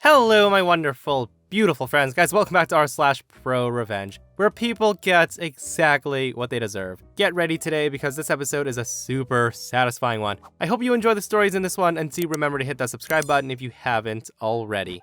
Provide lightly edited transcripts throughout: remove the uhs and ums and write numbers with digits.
Hello, my wonderful, beautiful friends. Guys, welcome back to r/ProRevenge, where people get exactly what they deserve. Get ready today because this episode is a super satisfying one. I hope you enjoy the stories in this one, and do remember to hit that subscribe button if you haven't already.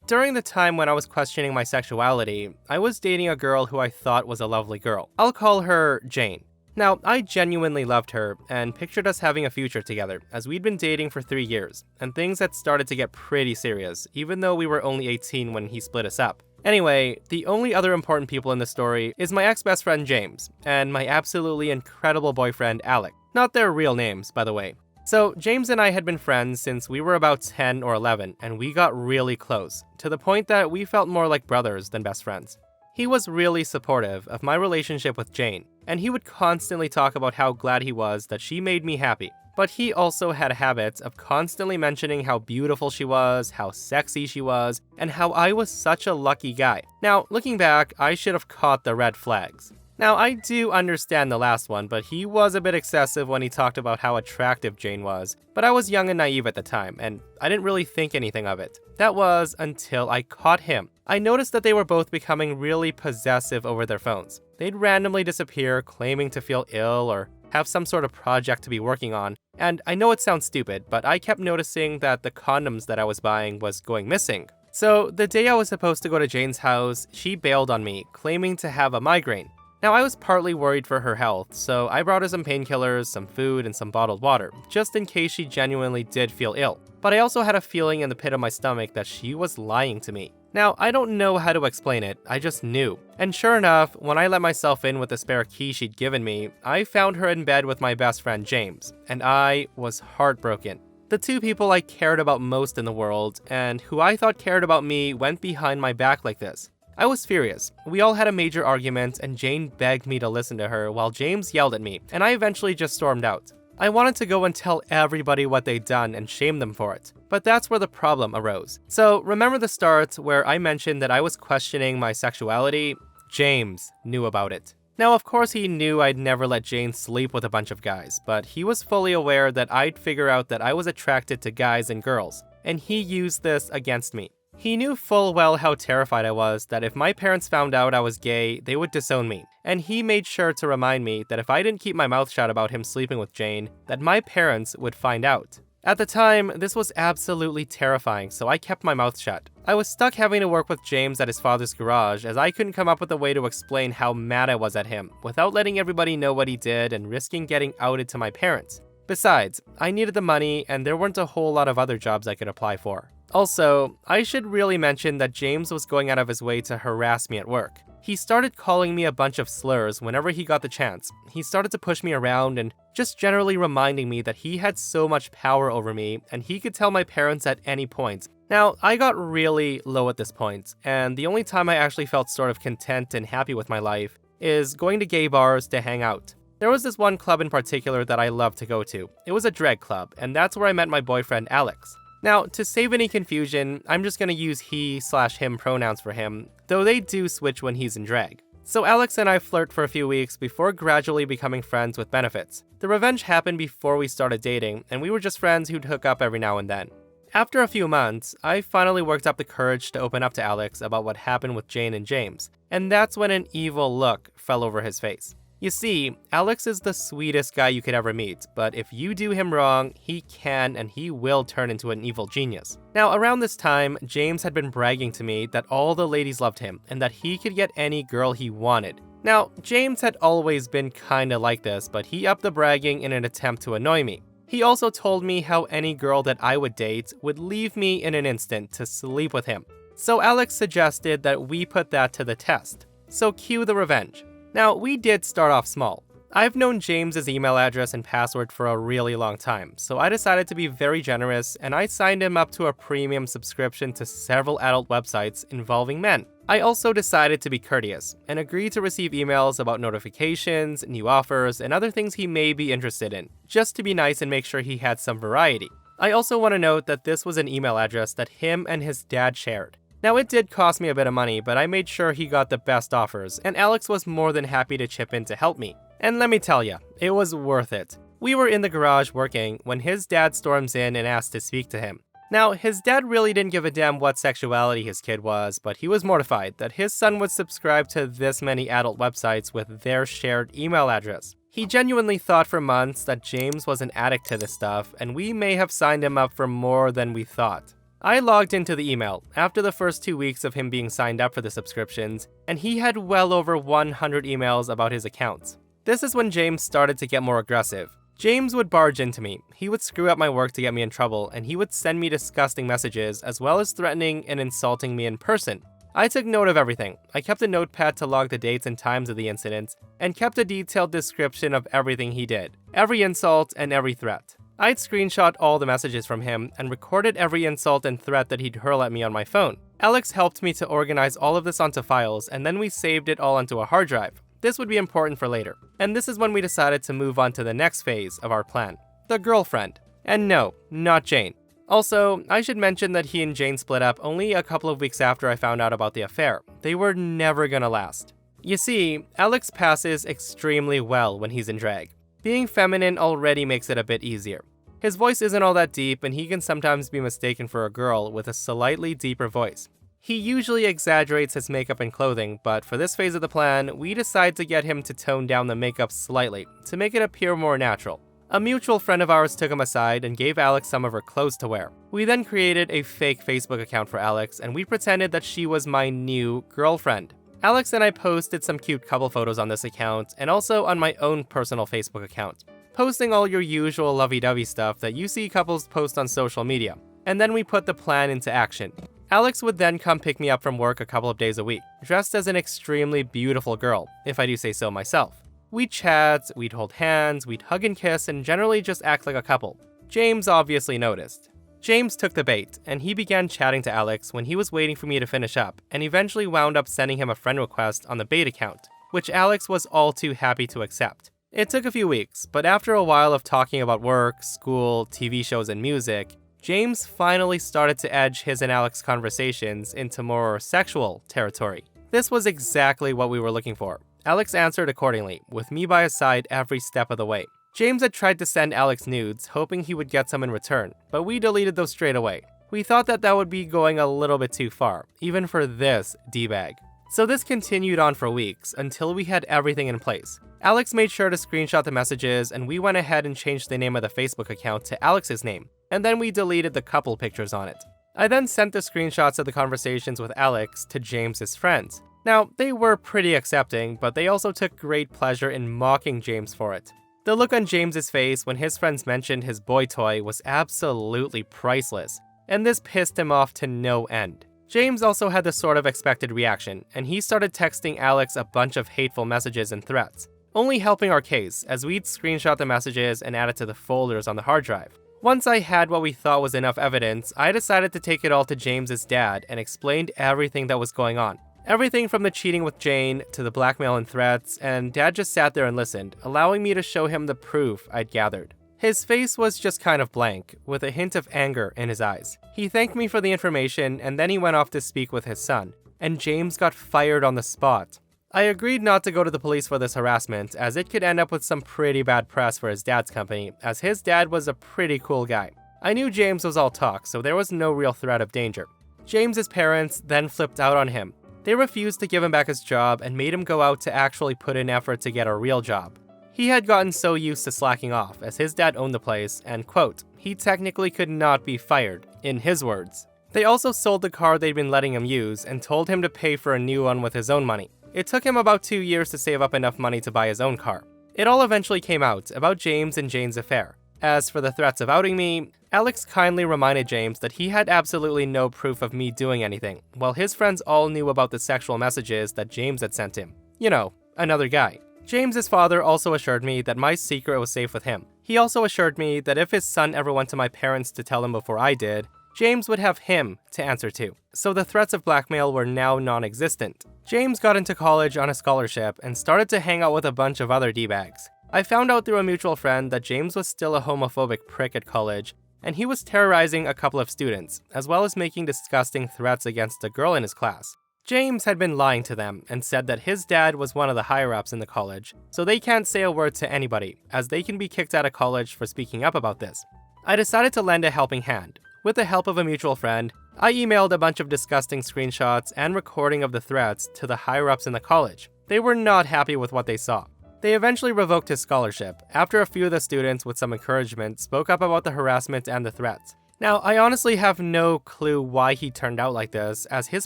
During the time when I was questioning my sexuality, I was dating a girl who I thought was a lovely girl. I'll call her Jane. Now, I genuinely loved her and pictured us having a future together, as we'd been dating for 3 years, and things had started to get pretty serious, even though we were only 18 when he split us up. Anyway, the only other important people in the story is my ex-best friend James, and my absolutely incredible boyfriend Alec. Not their real names, by the way. So, James and I had been friends since we were about 10 or 11, and we got really close, to the point that we felt more like brothers than best friends. He was really supportive of my relationship with Jane, and he would constantly talk about how glad he was that she made me happy. But he also had a habit of constantly mentioning how beautiful she was, how sexy she was, and how I was such a lucky guy. Now, looking back, I should have caught the red flags. Now, I do understand the last one, but he was a bit excessive when he talked about how attractive Jane was. But I was young and naive at the time, and I didn't really think anything of it. That was until I caught him. I noticed that they were both becoming really possessive over their phones. They'd randomly disappear, claiming to feel ill or have some sort of project to be working on. And I know it sounds stupid, but I kept noticing that the condoms that I was buying was going missing. So the day I was supposed to go to Jane's house, she bailed on me, claiming to have a migraine. Now, I was partly worried for her health, so I brought her some painkillers, some food, and some bottled water, just in case she genuinely did feel ill. But I also had a feeling in the pit of my stomach that she was lying to me. Now, I don't know how to explain it, I just knew. And sure enough, when I let myself in with the spare key she'd given me, I found her in bed with my best friend James, and I was heartbroken. The two people I cared about most in the world, and who I thought cared about me, went behind my back like this. I was furious. We all had a major argument, and Jane begged me to listen to her while James yelled at me, and I eventually just stormed out. I wanted to go and tell everybody what they'd done and shame them for it, but that's where the problem arose. So remember the start where I mentioned that I was questioning my sexuality? James knew about it. Now, of course, he knew I'd never let Jane sleep with a bunch of guys, but he was fully aware that I'd figure out that I was attracted to guys and girls, and he used this against me. He knew full well how terrified I was that if my parents found out I was gay, they would disown me. And he made sure to remind me that if I didn't keep my mouth shut about him sleeping with Jane, that my parents would find out. At the time, this was absolutely terrifying, so I kept my mouth shut. I was stuck having to work with James at his father's garage, as I couldn't come up with a way to explain how mad I was at him, without letting everybody know what he did and risking getting outed to my parents. Besides, I needed the money, and there weren't a whole lot of other jobs I could apply for. Also, I should really mention that James was going out of his way to harass me at work. He started calling me a bunch of slurs whenever he got the chance. He started to push me around and just generally reminding me that he had so much power over me and he could tell my parents at any point. Now, I got really low at this point, and the only time I actually felt sort of content and happy with my life is going to gay bars to hang out. There was this one club in particular that I loved to go to. It was a drag club, and that's where I met my boyfriend Alex. Now, to save any confusion, I'm just gonna use he/him pronouns for him, though they do switch when he's in drag. So Alex and I flirt for a few weeks before gradually becoming friends with benefits. The revenge happened before we started dating, and we were just friends who'd hook up every now and then. After a few months, I finally worked up the courage to open up to Alex about what happened with Jane and James, and that's when an evil look fell over his face. You see, Alex is the sweetest guy you could ever meet, but if you do him wrong, he can and he will turn into an evil genius. Now, around this time, James had been bragging to me that all the ladies loved him and that he could get any girl he wanted. Now, James had always been kinda like this, but he upped the bragging in an attempt to annoy me. He also told me how any girl that I would date would leave me in an instant to sleep with him. So Alex suggested that we put that to the test. So cue the revenge. Now, we did start off small. I've known James's email address and password for a really long time, so I decided to be very generous and I signed him up to a premium subscription to several adult websites involving men. I also decided to be courteous and agreed to receive emails about notifications, new offers, and other things he may be interested in, just to be nice and make sure he had some variety. I also want to note that this was an email address that him and his dad shared. Now, it did cost me a bit of money, but I made sure he got the best offers, and Alex was more than happy to chip in to help me. And let me tell ya, it was worth it. We were in the garage working when his dad storms in and asks to speak to him. Now, his dad really didn't give a damn what sexuality his kid was, but he was mortified that his son would subscribe to this many adult websites with their shared email address. He genuinely thought for months that James was an addict to this stuff, and we may have signed him up for more than we thought. I logged into the email after the first 2 weeks of him being signed up for the subscriptions, and he had well over 100 emails about his accounts. This is when James started to get more aggressive. James would barge into me, he would screw up my work to get me in trouble, and he would send me disgusting messages as well as threatening and insulting me in person. I took note of everything. I kept a notepad to log the dates and times of the incidents, and kept a detailed description of everything he did, every insult and every threat. I'd screenshot all the messages from him and recorded every insult and threat that he'd hurl at me on my phone. Alex helped me to organize all of this onto files, and then we saved it all onto a hard drive. This would be important for later. And this is when we decided to move on to the next phase of our plan, the girlfriend. And no, not Jane. Also, I should mention that he and Jane split up only a couple of weeks after I found out about the affair. They were never gonna last. You see, Alex passes extremely well when he's in drag. Being feminine already makes it a bit easier. His voice isn't all that deep, and he can sometimes be mistaken for a girl with a slightly deeper voice. He usually exaggerates his makeup and clothing, but for this phase of the plan, we decide to get him to tone down the makeup slightly, to make it appear more natural. A mutual friend of ours took him aside and gave Alex some of her clothes to wear. We then created a fake Facebook account for Alex, and we pretended that she was my new girlfriend. Alex and I posted some cute couple photos on this account, and also on my own personal Facebook account, posting all your usual lovey-dovey stuff that you see couples post on social media. And then we put the plan into action. Alex would then come pick me up from work a couple of days a week, dressed as an extremely beautiful girl, if I do say so myself. We'd chat, we'd hold hands, we'd hug and kiss, and generally just act like a couple. James obviously noticed. James took the bait, and he began chatting to Alex when he was waiting for me to finish up, and eventually wound up sending him a friend request on the bait account, which Alex was all too happy to accept. It took a few weeks, but after a while of talking about work, school, TV shows, and music, James finally started to edge his and Alex conversations into more sexual territory. This was exactly what we were looking for. Alex answered accordingly, with me by his side every step of the way. James had tried to send Alex nudes, hoping he would get some in return, but we deleted those straight away. We thought that would be going a little bit too far, even for this D-bag. So this continued on for weeks, until we had everything in place. Alex made sure to screenshot the messages, and we went ahead and changed the name of the Facebook account to Alex's name, and then we deleted the couple pictures on it. I then sent the screenshots of the conversations with Alex to James's friends. Now, they were pretty accepting, but they also took great pleasure in mocking James for it. The look on James's face when his friends mentioned his boy toy was absolutely priceless, and this pissed him off to no end. James also had the sort of expected reaction, and he started texting Alex a bunch of hateful messages and threats, only helping our case as we'd screenshot the messages and add it to the folders on the hard drive. Once I had what we thought was enough evidence, I decided to take it all to James's dad and explained everything that was going on. Everything from the cheating with Jane to the blackmail and threats, and Dad just sat there and listened, allowing me to show him the proof I'd gathered. His face was just kind of blank, with a hint of anger in his eyes. He thanked me for the information, and then he went off to speak with his son, and James got fired on the spot. I agreed not to go to the police for this harassment, as it could end up with some pretty bad press for his dad's company, as his dad was a pretty cool guy. I knew James was all talk, so there was no real threat of danger. James's parents then flipped out on him. They refused to give him back his job and made him go out to actually put in effort to get a real job. He had gotten so used to slacking off, as his dad owned the place, and quote, he technically could not be fired, in his words. They also sold the car they'd been letting him use and told him to pay for a new one with his own money. It took him about 2 years to save up enough money to buy his own car. It all eventually came out about James and Jane's affair. As for the threats of outing me, Alex kindly reminded James that he had absolutely no proof of me doing anything, while his friends all knew about the sexual messages that James had sent him. You know, another guy. James's father also assured me that my secret was safe with him. He also assured me that if his son ever went to my parents to tell him before I did, James would have him to answer to. So the threats of blackmail were now non-existent. James got into college on a scholarship and started to hang out with a bunch of other D-bags. I found out through a mutual friend that James was still a homophobic prick at college, and he was terrorizing a couple of students, as well as making disgusting threats against a girl in his class. James had been lying to them and said that his dad was one of the higher-ups in the college, so they can't say a word to anybody, as they can be kicked out of college for speaking up about this. I decided to lend a helping hand. With the help of a mutual friend, I emailed a bunch of disgusting screenshots and recording of the threats to the higher-ups in the college. They were not happy with what they saw. They eventually revoked his scholarship, after a few of the students with some encouragement spoke up about the harassment and the threats. Now, I honestly have no clue why he turned out like this, as his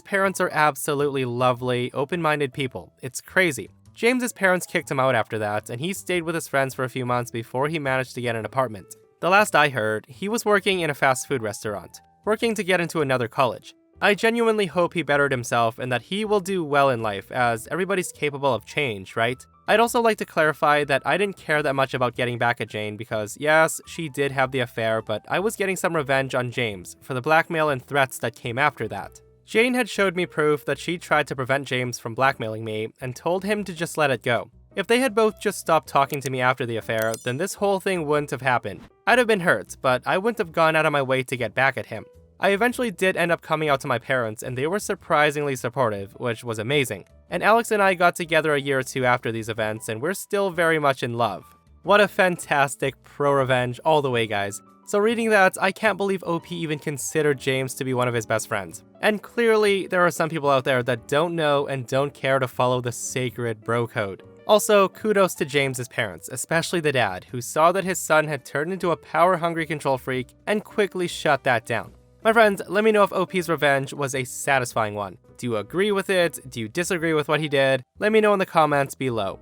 parents are absolutely lovely, open-minded people. It's crazy. James's parents kicked him out after that, and he stayed with his friends for a few months before he managed to get an apartment. The last I heard, he was working in a fast food restaurant, working to get into another college. I genuinely hope he bettered himself and that he will do well in life, as everybody's capable of change, right? I'd also like to clarify that I didn't care that much about getting back at Jane because, yes, she did have the affair, but I was getting some revenge on James for the blackmail and threats that came after that. Jane had showed me proof that she tried to prevent James from blackmailing me and told him to just let it go. If they had both just stopped talking to me after the affair, then this whole thing wouldn't have happened. I'd have been hurt, but I wouldn't have gone out of my way to get back at him. I eventually did end up coming out to my parents, and they were surprisingly supportive, which was amazing. And Alex and I got together a year or two after these events, and we're still very much in love. What a fantastic pro-revenge all the way, guys. So reading that, I can't believe OP even considered James to be one of his best friends. And clearly, there are some people out there that don't know and don't care to follow the sacred bro code. Also, kudos to James's parents, especially the dad, who saw that his son had turned into a power-hungry control freak and quickly shut that down. My friends, let me know if OP's revenge was a satisfying one. Do you agree with it? Do you disagree with what he did? Let me know in the comments below.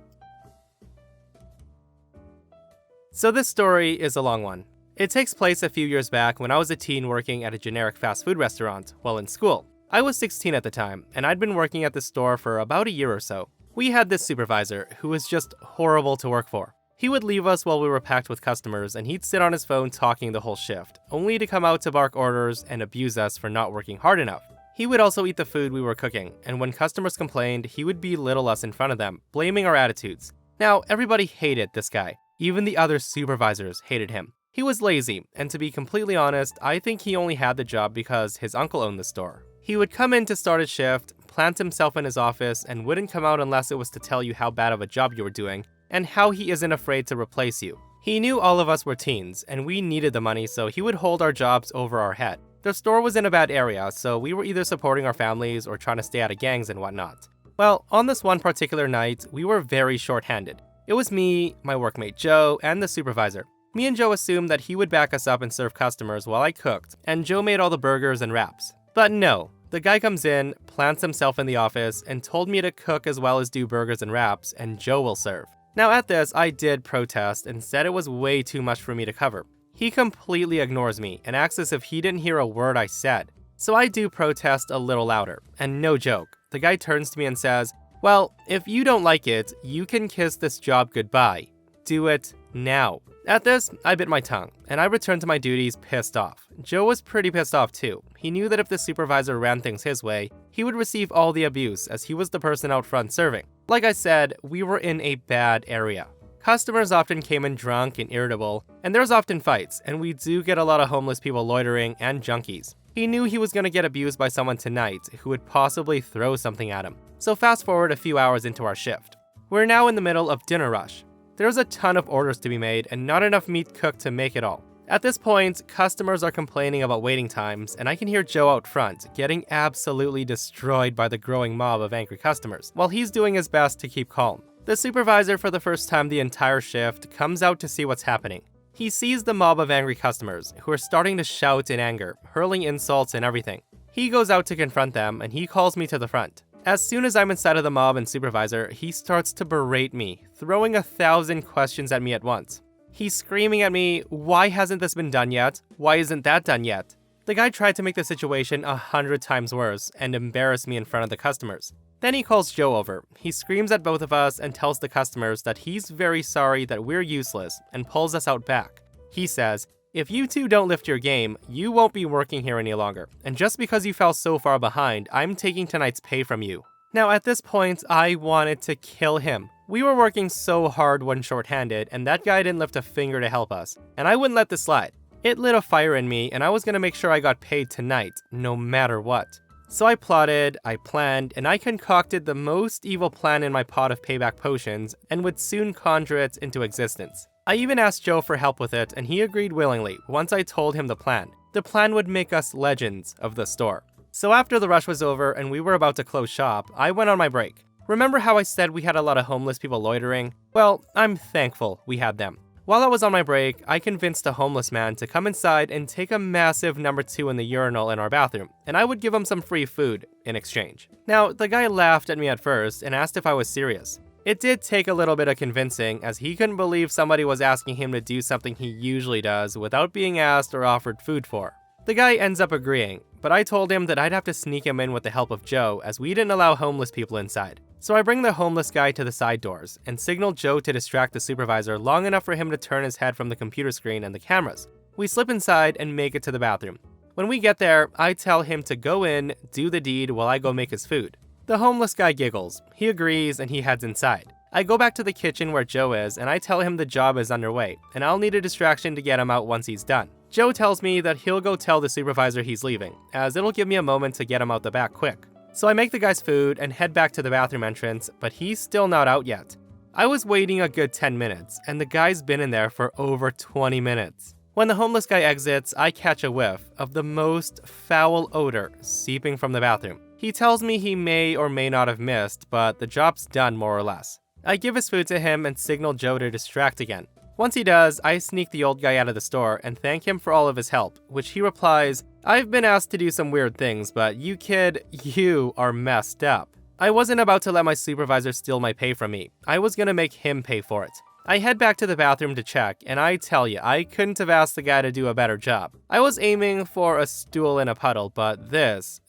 So this story is a long one. It takes place a few years back when I was a teen working at a generic fast food restaurant while in school. I was 16 at the time, and I'd been working at the store for about a year or so. We had this supervisor who was just horrible to work for. He would leave us while we were packed with customers, and he'd sit on his phone talking the whole shift, only to come out to bark orders and abuse us for not working hard enough. He would also eat the food we were cooking, and when customers complained, he would belittle us in front of them, blaming our attitudes. Now, everybody hated this guy. Even the other supervisors hated him. He was lazy, and to be completely honest, I think he only had the job because his uncle owned the store. He would come in to start his shift, plant himself in his office, and wouldn't come out unless it was to tell you how bad of a job you were doing, and how he isn't afraid to replace you. He knew all of us were teens, and we needed the money, so he would hold our jobs over our head. The store was in a bad area, so we were either supporting our families or trying to stay out of gangs and whatnot. Well, on this one particular night, we were very short-handed. It was me, my workmate Joe, and the supervisor. Me and Joe assumed that he would back us up and serve customers while I cooked, and Joe made all the burgers and wraps. But no, the guy comes in, plants himself in the office, and told me to cook as well as do burgers and wraps, and Joe will serve. Now at this, I did protest and said it was way too much for me to cover. He completely ignores me and acts as if he didn't hear a word I said. So I do protest a little louder, and no joke, the guy turns to me and says, "Well, if you don't like it, you can kiss this job goodbye. Do it now." At this, I bit my tongue, and I returned to my duties pissed off. Joe was pretty pissed off too. He knew that if the supervisor ran things his way, he would receive all the abuse as he was the person out front serving. Like I said, we were in a bad area. Customers often came in drunk and irritable, and there's often fights, and we do get a lot of homeless people loitering and junkies. He knew he was going to get abused by someone tonight who would possibly throw something at him. So fast forward a few hours into our shift. We're now in the middle of dinner rush. There's a ton of orders to be made and not enough meat cooked to make it all. At this point, customers are complaining about waiting times, and I can hear Joe out front getting absolutely destroyed by the growing mob of angry customers, while he's doing his best to keep calm. The supervisor, for the first time the entire shift, comes out to see what's happening. He sees the mob of angry customers, who are starting to shout in anger, hurling insults and everything. He goes out to confront them, and he calls me to the front. As soon as I'm inside of the mob and supervisor, he starts to berate me, throwing 1,000 questions at me at once. He's screaming at me, "Why hasn't this been done yet? Why isn't that done yet?" The guy tried to make the situation 100 times worse and embarrass me in front of the customers. Then he calls Joe over. He screams at both of us and tells the customers that he's very sorry that we're useless and pulls us out back. He says, "If you two don't lift your game, you won't be working here any longer. And just because you fell so far behind, I'm taking tonight's pay from you." Now at this point, I wanted to kill him. We were working so hard when short-handed, and that guy didn't lift a finger to help us, and I wouldn't let this slide. It lit a fire in me, and I was gonna make sure I got paid tonight, no matter what. So I plotted, I planned, and I concocted the most evil plan in my pot of payback potions and would soon conjure it into existence. I even asked Joe for help with it, and he agreed willingly once I told him the plan. The plan would make us legends of the store. So after the rush was over and we were about to close shop, I went on my break. Remember how I said we had a lot of homeless people loitering? Well, I'm thankful we had them. While I was on my break, I convinced a homeless man to come inside and take a massive number 2 in the urinal in our bathroom, and I would give him some free food in exchange. Now, the guy laughed at me at first and asked if I was serious. It did take a little bit of convincing, as he couldn't believe somebody was asking him to do something he usually does without being asked or offered food for. The guy ends up agreeing, but I told him that I'd have to sneak him in with the help of Joe, as we didn't allow homeless people inside. So I bring the homeless guy to the side doors and signal Joe to distract the supervisor long enough for him to turn his head from the computer screen and the cameras. We slip inside and make it to the bathroom. When we get there, I tell him to go in, do the deed while I go make his food. The homeless guy giggles, he agrees, and he heads inside. I go back to the kitchen where Joe is, and I tell him the job is underway, and I'll need a distraction to get him out once he's done. Joe tells me that he'll go tell the supervisor he's leaving, as it'll give me a moment to get him out the back quick. So I make the guy's food and head back to the bathroom entrance, but he's still not out yet. I was waiting a good 10 minutes, and the guy's been in there for over 20 minutes. When the homeless guy exits, I catch a whiff of the most foul odor seeping from the bathroom. He tells me he may or may not have missed, but the job's done more or less. I give his food to him and signal Joe to distract again. Once he does, I sneak the old guy out of the store and thank him for all of his help, which he replies, "I've been asked to do some weird things, but you kid, you are messed up." I wasn't about to let my supervisor steal my pay from me. I was gonna make him pay for it. I head back to the bathroom to check, and I tell you, I couldn't have asked the guy to do a better job. I was aiming for a stool in a puddle, but this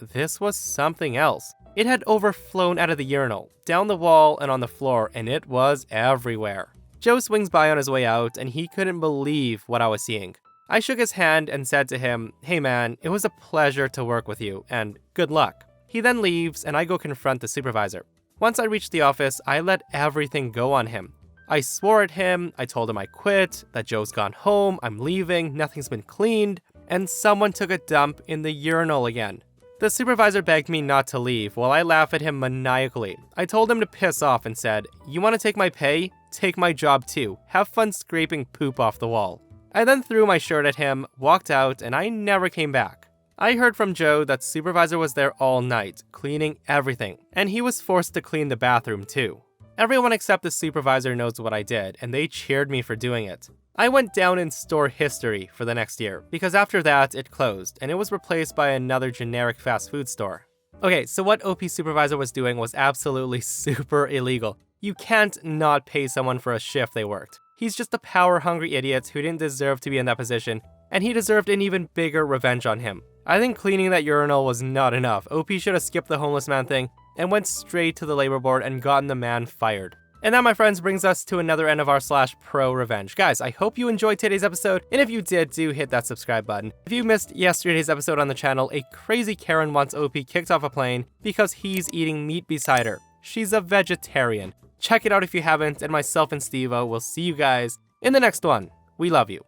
was something else. It had overflown out of the urinal, down the wall and on the floor, and it was everywhere. Joe swings by on his way out, and he couldn't believe what I was seeing. I shook his hand and said to him, "Hey man, it was a pleasure to work with you, and good luck." He then leaves, and I go confront the supervisor. Once I reach the office, I let everything go on him. I swore at him, I told him I quit, that Joe's gone home, I'm leaving, nothing's been cleaned, and someone took a dump in the urinal again. The supervisor begged me not to leave while I laugh at him maniacally. I told him to piss off and said, "You want to take my pay? Take my job too. Have fun scraping poop off the wall." I then threw my shirt at him, walked out, and I never came back. I heard from Joe that supervisor was there all night, cleaning everything, and he was forced to clean the bathroom too. Everyone except the supervisor knows what I did, and they cheered me for doing it. I went down in store history for the next year, because after that, it closed, and it was replaced by another generic fast food store. Okay, so what OP supervisor was doing was absolutely super illegal. You can't not pay someone for a shift they worked. He's just a power-hungry idiot who didn't deserve to be in that position, and he deserved an even bigger revenge on him. I think cleaning that urinal was not enough. OP should have skipped the homeless man thing and went straight to the labor board and gotten the man fired. And that, my friends, brings us to another end of our /ProRevenge. Guys, I hope you enjoyed today's episode, and if you did, do hit that subscribe button. If you missed yesterday's episode on the channel, a crazy Karen wants OP kicked off a plane because he's eating meat beside her. She's a vegetarian. Check it out if you haven't, and myself and Steve-O will see you guys in the next one. We love you.